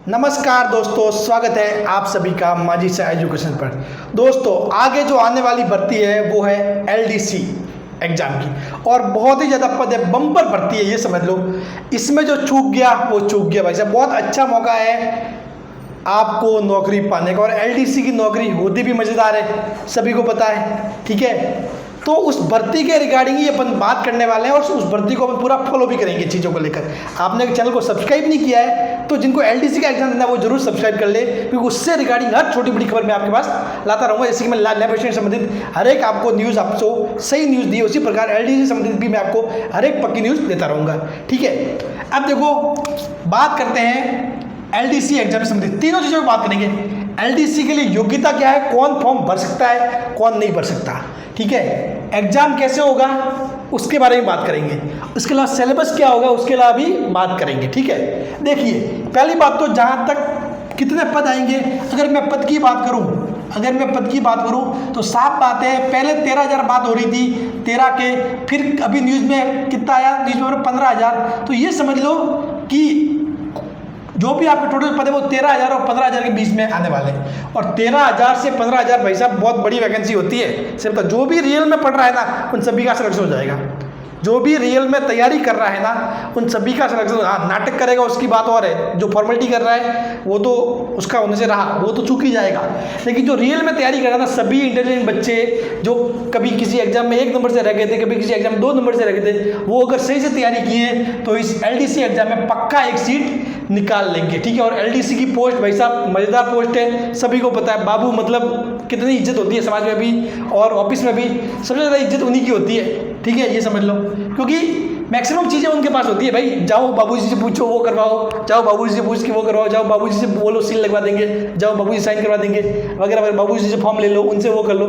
नमस्कार दोस्तों, स्वागत है आप सभी का माजी से एजुकेशन पर। दोस्तों, आगे जो आने वाली भर्ती है वो है एलडीसी एग्ज़ाम की, और बहुत ही ज़्यादा पद है, बम्पर भर्ती है, ये समझ लो। इसमें जो चूक गया वो चूक गया भाई साहब। बहुत अच्छा मौका है आपको नौकरी पाने का, और एलडीसी की नौकरी होती भी मज़ेदार है, सभी को पता है, ठीक है। तो उस भर्ती के रिगार्डिंग ही अपन बात करने वाले हैं, और उस भर्ती को अपन पूरा फॉलो भी करेंगे चीज़ों को लेकर। आपने चैनल को सब्सक्राइब नहीं किया है तो जिनको एलडीसी का एग्जाम देना है वो जरूर सब्सक्राइब कर ले, क्योंकि उससे रिगार्डिंग हर छोटी बड़ी खबर मैं आपके पास लाता रहूँगा। जैसे कि मैं लैब से संबंधित हर एक आपको न्यूज़, आपको सही न्यूज़ दी, उसी प्रकार एलडीसी से संबंधित भी मैं आपको हर एक पक्की न्यूज़ देता रहूँगा, ठीक है। अब देखो, बात करते हैं एलडीसी एग्जाम से संबंधित तीनों चीज़ों की बात करेंगे। एलडीसी के लिए योग्यता क्या है, कौन फॉर्म भर सकता है, कौन नहीं भर सकता, ठीक है। एग्जाम कैसे होगा उसके बारे में बात करेंगे। उसके अलावा सिलेबस क्या होगा उसके अलावा भी बात करेंगे, ठीक है। देखिए, पहली बात तो जहाँ तक कितने पद आएंगे, अगर मैं पद की बात करूँ तो साफ बात है, पहले 13,000 बात हो रही थी 13 के, फिर अभी न्यूज़ में कितना आया, न्यूज़ में 15,000। तो ये समझ लो कि जो भी आपके टोटल पद है वो 13,000 और 15,000 के बीच में आने वाले हैं। और 13,000 से 15,000 भाई साहब बहुत बड़ी वैकेंसी होती है। सिर्फ जो भी रियल में पढ़ रहा है ना उन सभी का सिलेक्शन हो जाएगा। जो भी रियल में तैयारी कर रहा है ना उन सभी का सिलेक्शन। हाँ, नाटक करेगा उसकी बात और है, जो फॉर्मेलिटी कर रहा है वो तो उसका होने से रहा, वो तो चूक ही जाएगा। लेकिन जो रियल में तैयारी कर रहा है ना, सभी इंटेलिजेंट बच्चे जो कभी किसी एग्जाम में 1 नंबर से रह गए थे, कभी किसी एग्जाम में 2 नंबर से रह गए थे, वो अगर सही से तैयारी किए तो इस एलडीसी एग्जाम में पक्का एक सीट निकाल लेंगे, ठीक है। और एलडीसी की पोस्ट भाई साहब मज़ेदार पोस्ट है, सभी को पता है। बाबू मतलब कितनी इज्जत होती है समाज में भी और ऑफिस में भी, सबसे ज़्यादा इज्जत उन्हीं की होती है, ठीक है, ये समझ लो। क्योंकि मैक्सिमम चीज़ें उनके पास होती है भाई। जाओ बाबूजी से पूछो वो करवाओ, जाओ बाबूजी से पूछ के वो करवाओ, जाओ बाबूजी से बोलो सील लगवा देंगे, जाओ बाबूजी साइन करवा देंगे वगैरह वगैरह, बाबूजी से फॉर्म ले लो, उनसे वो कर लो।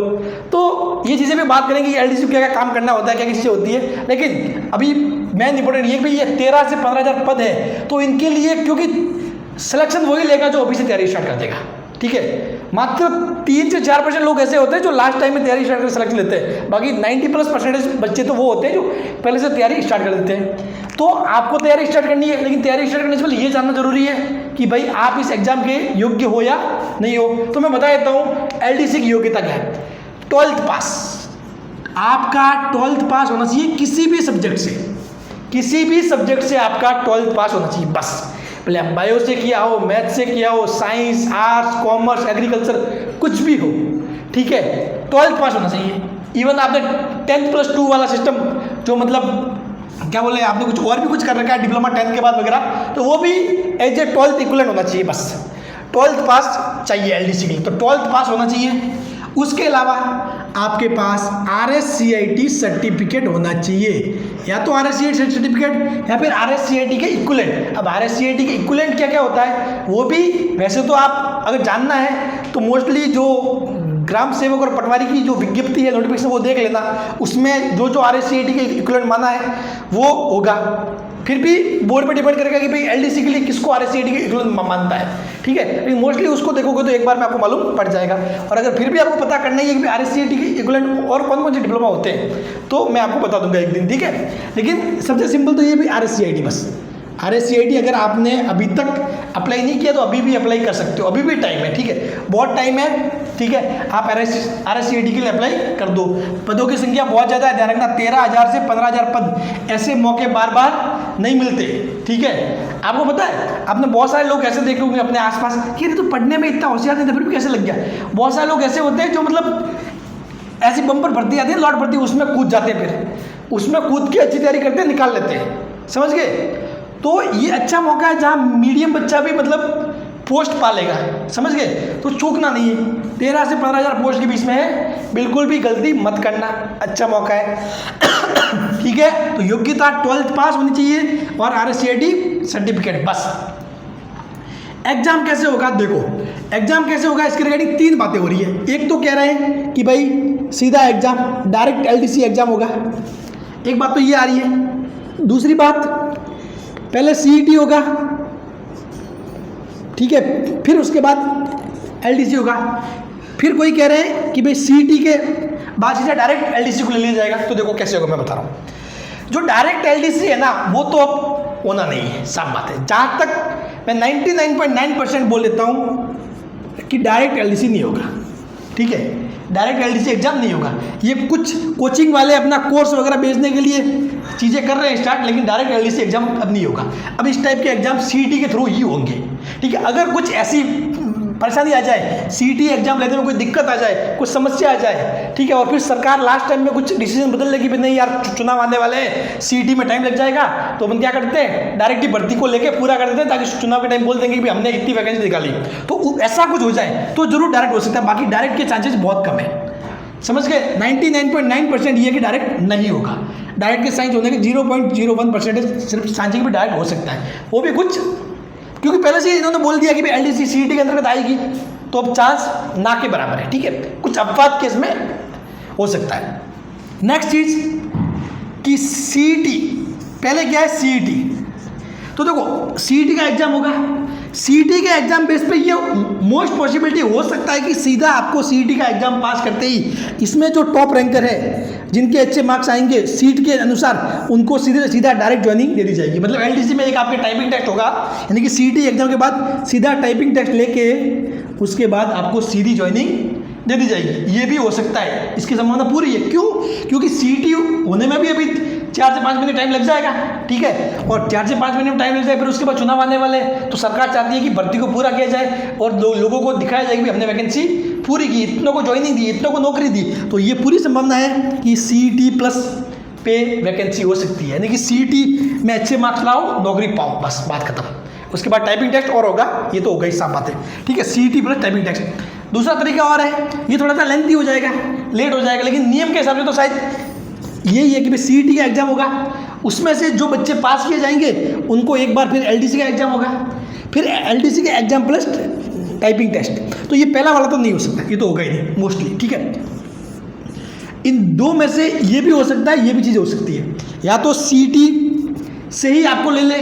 तो ये चीज़ें भी बात करेंगे कि एलडीसी क्या क्या काम करना होता है, क्या क्या चीज़ें होती है। लेकिन अभी मेन इंपॉर्टेंट ये भी, ये 13 से 15,000 पद है, तो इनके लिए क्योंकि सिलेक्शन वही लेगा जो अभी से तैयारी स्टार्ट कर देगा, ठीक है। मात्र 3 से 4% लोग ऐसे होते हैं जो लास्ट टाइम में तैयारी स्टार्ट कर सिलेक्शन लेते हैं। बाकी 90+% बच्चे तो वो होते हैं जो पहले से तैयारी स्टार्ट कर देते हैं। तो आपको तैयारी स्टार्ट करनी है, लेकिन तैयारी स्टार्ट करने से पहले ये जानना जरूरी है कि भाई आप इस एग्जाम के योग्य हो या नहीं हो। तो मैं बता देता हूँ एलडीसी की योग्यता क्या है। 12th पास, आपका 12th पास होना चाहिए किसी भी सब्जेक्ट से आपका 12th पास होना चाहिए बस। भले आप बायो से किया हो, मैथ से किया हो, साइंस, आर्ट्स, कॉमर्स, एग्रीकल्चर, कुछ भी हो, ठीक है, 12th पास होना चाहिए। इवन आपने 10+2 वाला सिस्टम, जो मतलब क्या बोले, आपने कुछ और भी कुछ कर रखा है डिप्लोमा 10 के बाद वगैरह, तो वो भी एज ए 12th इक्विवेलेंट होना चाहिए बस। 12th पास चाहिए एलडीसी के लिए, तो 12th पास होना चाहिए। उसके अलावा आपके पास RSCIT सर्टिफिकेट होना चाहिए, या तो RSCIT सर्टिफिकेट या फिर RSCIT के इक्विवेलेंट। अब RSCIT के इक्विवेलेंट क्या क्या होता है वो भी वैसे तो आप अगर जानना है तो मोस्टली जो ग्राम सेवक और पटवारी की जो विज्ञप्ति है, नोटिफिकेशन, वो देख लेना। उसमें जो RSCIT के इक्विवेलेंट माना है वो होगा। फिर भी बोर्ड पे डिपेंड करेगा कि भाई एलडीसी के लिए किसको RSCIT के इक्विवेलेंट मानता है, ठीक है। लेकिन मोस्टली उसको देखोगे तो एक बार में आपको मालूम पड़ जाएगा। और अगर फिर भी आपको पता करना ही है कि RSCIT के इक्विवेलेंट और कौन कौन से डिप्लोमा होते हैं तो मैं आपको बता दूंगा एक दिन, ठीक है। लेकिन सबसे सिंपल तो ये भी RSCIT बस। RSCIT अगर आपने अभी तक अप्लाई नहीं किया तो अभी भी अप्लाई कर सकते हो, अभी भी टाइम है, ठीक है, बहुत टाइम है, ठीक है। आप RSCIT के लिए अप्लाई कर दो। पदों की संख्या बहुत ज़्यादा है, ध्यान रखना, 13,000 से 15,000 पद। ऐसे मौके बार बार नहीं मिलते, ठीक है। आपको पता है, आपने बहुत सारे लोग ऐसे देखे होंगे अपने आसपास कि अरे तो पढ़ने में इतना होशियार नहीं था फिर भी कैसे लग गया। बहुत सारे लोग ऐसे होते हैं जो मतलब ऐसी बम्पर भर्ती आती है, लॉट भर्ती, उसमें कूद जाते हैं, फिर उसमें कूद के अच्छी तैयारी करते हैं, निकाल लेते हैं, समझ गए। तो ये अच्छा मौका है जहाँ मीडियम बच्चा भी मतलब पोस्ट पालेगा, समझ गए, तो चूकना नहीं है। 13 से 15,000 पोस्ट के बीच में है, बिल्कुल भी गलती मत करना, अच्छा मौका है, ठीक है। तो योग्यता 12th पास होनी चाहिए और RSCIT सर्टिफिकेट बस। एग्जाम कैसे होगा, देखो एग्जाम कैसे होगा इसके रिगार्डिंग 3 बातें हो रही है। एक तो कह रहे हैं कि भाई सीधा एग्जाम, डायरेक्ट एलडीसी एग्जाम होगा, एक बात तो ये आ रही है। दूसरी बात, पहले CET होगा, ठीक है, फिर उसके बाद एलडीसी होगा। फिर कोई कह रहे हैं कि भाई CET के बाद सीधा डायरेक्ट एलडीसी को ले लिया जाएगा। तो देखो कैसे होगा मैं बता रहा हूँ। जो डायरेक्ट एलडीसी है ना वो तो अब होना नहीं है, साफ बात है। जहाँ तक मैं 99.9% बोल देता हूँ कि डायरेक्ट एलडीसी नहीं होगा, ठीक है, डायरेक्ट एलडीसी एग्जाम नहीं होगा। ये कुछ कोचिंग वाले अपना कोर्स वगैरह बेचने के लिए चीज़ें कर रहे हैं स्टार्ट, लेकिन डायरेक्ट एलडीसी एग्जाम अब नहीं होगा। अब इस टाइप के एग्जाम सीईटी के थ्रू ही होंगे, ठीक है। अगर कुछ ऐसी परेशानी आ जाए, सीईटी एग्जाम लेने में कोई दिक्कत आ जाए, कुछ समस्या आ जाए, ठीक है, और फिर सरकार लास्ट टाइम में कुछ डिसीजन बदल लेगी, नहीं यार चुनाव आने वाले हैं, सीईटी में टाइम लग जाएगा, तो अपन क्या करते हैं, डायरेक्ट ही भर्ती को लेके पूरा कर देते हैं, ताकि चुनाव के टाइम बोल देंगे कि हमने इतनी वैकेंसी निकाली। तो ऐसा कुछ हो जाए तो जरूर डायरेक्ट हो सकता है, बाकी डायरेक्ट के चांसेस बहुत कम है। समझ गए, 99.9% ये कि डायरेक्ट नहीं होगा। डायरेक्ट के साइंस होने के 0.01% सिर्फ सांची भी डायरेक्ट हो सकता है, वो भी कुछ, क्योंकि पहले से इन्होंने बोल दिया कि भाई एलडीसी सीईटी के अंतर्गत आएगी, तो अब चांस ना के बराबर है, ठीक है। कुछ अपवाद केस में हो सकता है। नेक्स्ट चीज कि सीईटी, पहले क्या है सीईटी, तो देखो सीईटी का एग्जाम होगा, सीईटी के एग्जाम बेस पे ये मोस्ट पॉसिबिलिटी हो सकता है कि सीधा आपको सीईटी का एग्जाम पास करते ही इसमें जो टॉप रैंकर है, जिनके अच्छे मार्क्स आएंगे सीट के अनुसार, उनको सीधा डायरेक्ट ज्वाइनिंग दे दी जाएगी। मतलब एलडीसी में एक आपके टाइपिंग टेस्ट होगा, यानी कि सीईटी एग्जाम के बाद सीधा टाइपिंग टेस्ट लेके उसके बाद आपको सीधी ज्वाइनिंग दे दी जाएगी। ये भी हो सकता है, इसकी संभावना पूरी है। क्यों? क्योंकि सीईटी होने में भी अभी 4 से 5 महीने टाइम लग जाएगा, ठीक है, और 4 से 5 महीने में टाइम लग जाए, फिर उसके बाद चुनाव आने वाले, तो सरकार चाहती है कि भर्ती को पूरा किया जाए और लोगों को दिखाया जाए कि हमने वैकेंसी पूरी की, इतनों को ज्वाइनिंग दी, इतनों को नौकरी दी। तो ये पूरी संभावना है कि सीईटी प्लस पे वैकेंसी हो सकती है, यानी कि सीईटी में अच्छे मार्क्स लाओ, नौकरी पाओ, बस बात खत्म। उसके बाद टाइपिंग टेस्ट और होगा, ये तो होगा ही, साफ बात है, ठीक है। CET plus typing test. दूसरा तरीका और है, ये थोड़ा सा लेंथी हो जाएगा, लेट हो जाएगा, लेकिन नियम के हिसाब से तो शायद यही है कि भाई सीईटी का एग्जाम होगा, उसमें से जो बच्चे पास किए जाएंगे उनको एक बार फिर एलडीसी का एग्जाम होगा, फिर एलडीसी का एग्जाम प्लस टाइपिंग टेस्ट। तो ये पहला वाला तो नहीं हो सकता, ये तो होगा ही नहीं मोस्टली, ठीक है। इन दो में से ये भी हो सकता है, ये भी चीज़ हो सकती है, या तो सीईटी से ही आपको ले ले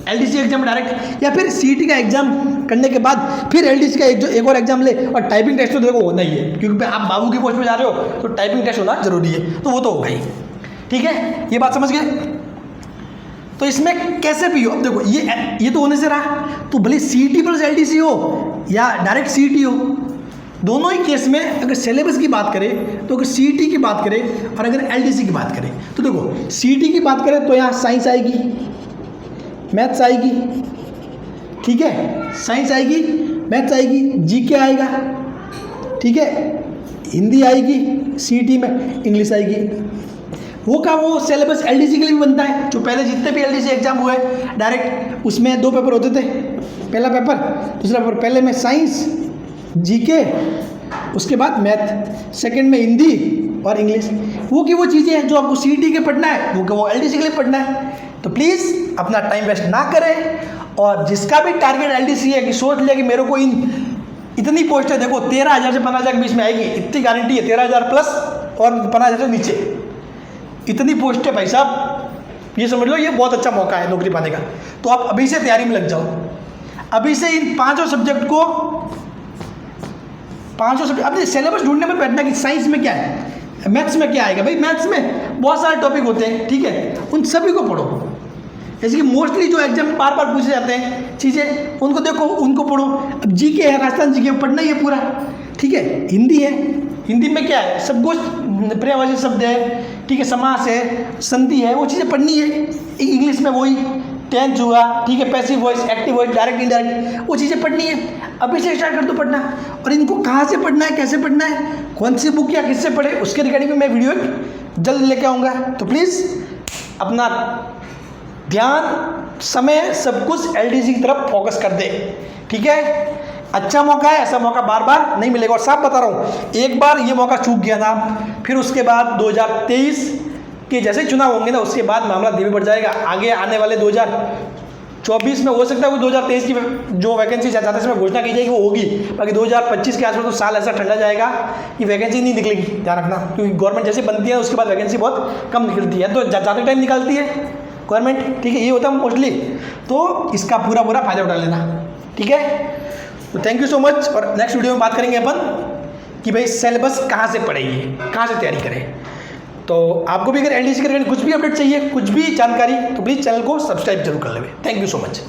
एलडीसी एग्जाम डायरेक्ट, या फिर सीईटी का एग्जाम करने के बाद फिर एलडीसी का एक और एग्जाम ले, और टाइपिंग टेस्ट तो देखो होना ही है, क्योंकि आप बाबू की पोस्ट पे जा रहे हो तो टाइपिंग टेस्ट होना जरूरी है, तो वो तो होगा ही, ठीक है। ये बात समझ गए। तो इसमें कैसे भी हो, अब देखो ये तो होने से रहा, तो भले सीईटी प्लस एलडीसी हो या डायरेक्ट सीईटी हो, दोनों ही केस में अगर सिलेबस की बात करें, तो अगर सीईटी की बात करें और अगर एलडीसी की बात करें, तो देखो सीईटी की बात करें तो यहाँ साइंस आएगी, मैथ्स आएगी, ठीक है, साइंस आएगी, मैथ्स आएगी, जीके आएगा, ठीक है, हिंदी आएगी, सीईटी में इंग्लिश आएगी। वो सिलेबस एलडीसी के लिए भी बनता है, जो पहले जितने भी एलडीसी एग्जाम हुए डायरेक्ट, उसमें 2 पेपर होते थे, पहला पेपर दूसरा पेपर, पहले में साइंस जीके, उसके बाद मैथ, सेकंड में हिंदी और इंग्लिश। वो चीज़ें हैं जो आपको सीईटी के पढ़ना है, वो एलडीसी के लिए पढ़ना है। तो प्लीज़ अपना टाइम वेस्ट ना करें, और जिसका भी टारगेट एलडीसी है कि सोच लिया कि मेरे को इतनी पोस्टें, देखो 13,000 से 15,000 के बीच में आएगी, इतनी गारंटी है, 13,000 प्लस और 15,000 से नीचे इतनी पोस्टें, भाई साहब ये समझ लो ये बहुत अच्छा मौका है नौकरी पाने का। तो आप अभी से तैयारी में लग जाओ, अभी से इन 5 सब्जेक्ट को, 5 सब्जेक्ट अपने सिलेबस ढूंढने में बैठना कि साइंस में क्या है, मैथ्स में क्या आएगा। भाई मैथ्स में बहुत सारे टॉपिक होते हैं, ठीक है, उन सभी को पढ़ो। जैसे कि मोस्टली जो एग्जाम में बार बार पूछे जाते हैं चीज़ें, उनको देखो, उनको पढ़ो। अब जीके है, राजस्थान जीके पढ़ना ही है पूरा, ठीक है। हिंदी है, हिंदी में क्या है, सब कुछ पर्यायवाची शब्द है, ठीक है, समास है, संधि है, वो चीज़ें पढ़नी है। इंग्लिश में वही टेंस हुआ, ठीक है, passive voice, active voice, direct indirect, वो चीज़ें पढ़नी है। अभी से स्टार्ट कर दो पढ़ना, और इनको कहाँ से पढ़ना है, कैसे पढ़ना है, कौन सी बुक या किससे पढ़े, उसके रिगार्डिंग में मैं वीडियो जल्द लेके आऊँगा। तो प्लीज़ अपना ध्यान, समय, सब कुछ एलडीसी की तरफ फोकस कर दे, ठीक है। अच्छा मौका है, ऐसा मौका बार बार नहीं मिलेगा। और साफ बता रहा हूँ, एक बार ये मौका चूक गया था, फिर उसके बाद 2023 के जैसे चुनाव होंगे ना, उसके बाद मामला धीमे बढ़ जाएगा। आगे आने वाले 2024 में हो सकता है वो 2023 की जो वैकेंसी चाहते हैं घोषणा की जाएगी वो होगी, बाकी 2025 के आसपास तो साल ऐसा ठंडा जाएगा कि वैकेंसी नहीं निकलेगी, ध्यान रखना। क्योंकि गवर्नमेंट जैसे बनती है उसके बाद वैकेंसी बहुत कम निकलती है, तो ज़्यादा टाइम निकालती है गवर्नमेंट, ठीक है, ये होता है मोस्टली। तो इसका पूरा फ़ायदा उठा लेना, ठीक है। तो थैंक यू सो मच, और नेक्स्ट वीडियो में बात करेंगे अपन कि भाई सिलेबस कहाँ से पढ़ेंगे, कहाँ से तैयारी करें। तो आपको भी अगर एलडीसी के रिलेटेड कुछ भी अपडेट चाहिए, कुछ भी जानकारी, तो प्लीज़ चैनल को सब्सक्राइब जरूर कर लेंगे। Thank you so much.